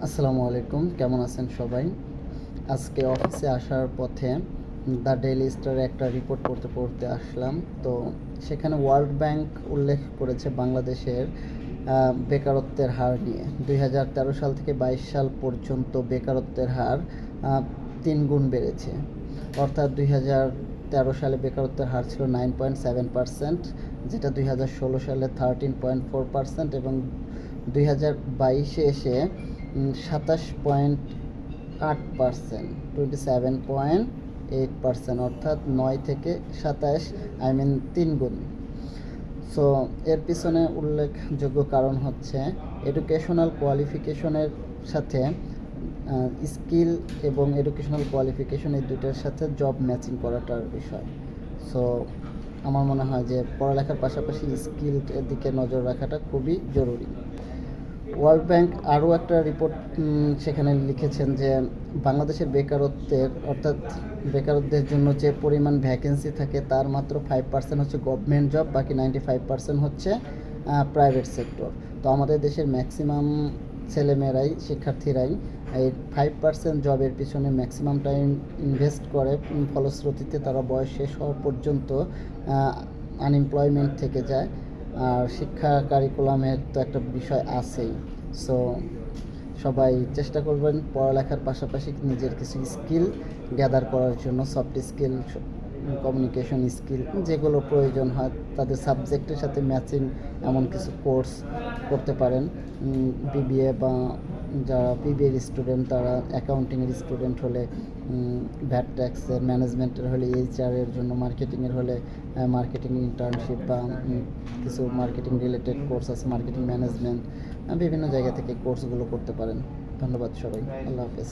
আসসালামু আলাইকুম, কেমন আছেন সবাই? আজকে অফিসে আসার পথে দ্য ডেইলি স্টারে একটা রিপোর্ট পড়তে পড়তে আসলাম। তো সেখানে ওয়ার্ল্ড ব্যাংক উল্লেখ করেছে বাংলাদেশের বেকারত্বের হার নিয়ে। 2013 সাল থেকে 22 সাল পর্যন্ত বেকারত্বের হার 3 গুণ বেড়েছে। অর্থাৎ 2013 সালে বেকারত্বের হার ছিল 9.7%, যেটা 2016 সালে 13.4% এবং 2022-এ এসে 27.8%, 27.8%, অর্থাৎ 9 থেকে 27, 3 গুণ। সো এর পিছনে উল্লেখযোগ্য কারণ হচ্ছে এডুকেশনাল কোয়ালিফিকেশনের সাথে স্কিল এবং এডুকেশনাল কোয়ালিফিকেশন এই দুটোর সাথে জব ম্যাচিং করাটার বিষয়। সো আমার মনে হয় যে পড়ালেখার পাশাপাশি স্কিলের দিকে নজর রাখাটা খুবই জরুরি। ওয়ার্ল্ড ব্যাংক আরও একটা রিপোর্ট সেখানে লিখেছেন যে বাংলাদেশের অর্থাৎ বেকারত্বের জন্য যে পরিমাণ ভ্যাকেন্সি থাকে তার মাত্র 5% হচ্ছে গভর্নমেন্ট জব, বাকি 95% হচ্ছে প্রাইভেট সেক্টর। তো আমাদের দেশের ম্যাক্সিমাম ছেলেমেয়েরাই, শিক্ষার্থীরাই এই 5% জবের পিছনে ম্যাক্সিমাম টাইম ইনভেস্ট করে। ফলশ্রুতিতে তারা বয়স শেষ হওয়া পর্যন্ত আনএমপ্লয়মেন্ট থেকে যায়। আর শিক্ষা কারিকুলামের তো একটা বিষয় আছেই। সো সবাই চেষ্টা করবেন পড়ালেখার পাশাপাশি নিজের কিছু স্কিল গ্যাদার করার জন্য, সফট স্কিল, কমিউনিকেশন স্কিল, যেগুলো প্রয়োজন হয় তাদের সাবজেক্টের সাথে ম্যাচিং এমন কিছু কোর্স করতে পারেন। বিবিএ বা যারা বিবিএর স্টুডেন্ট তারা অ্যাকাউন্টিংয়ের স্টুডেন্ট হলে ভ্যাট ট্যাক্সের, ম্যানেজমেন্টের হলে এইচআরের জন্য, মার্কেটিংয়ের হলে মার্কেটিং ইন্টার্নশিপ বা কিছু মার্কেটিং রিলেটেড কোর্স আছে, মার্কেটিং ম্যানেজমেন্ট, বিভিন্ন জায়গা থেকে কোর্সগুলো করতে পারেন। ধন্যবাদ সবাই, আল্লাহ হাফেজ।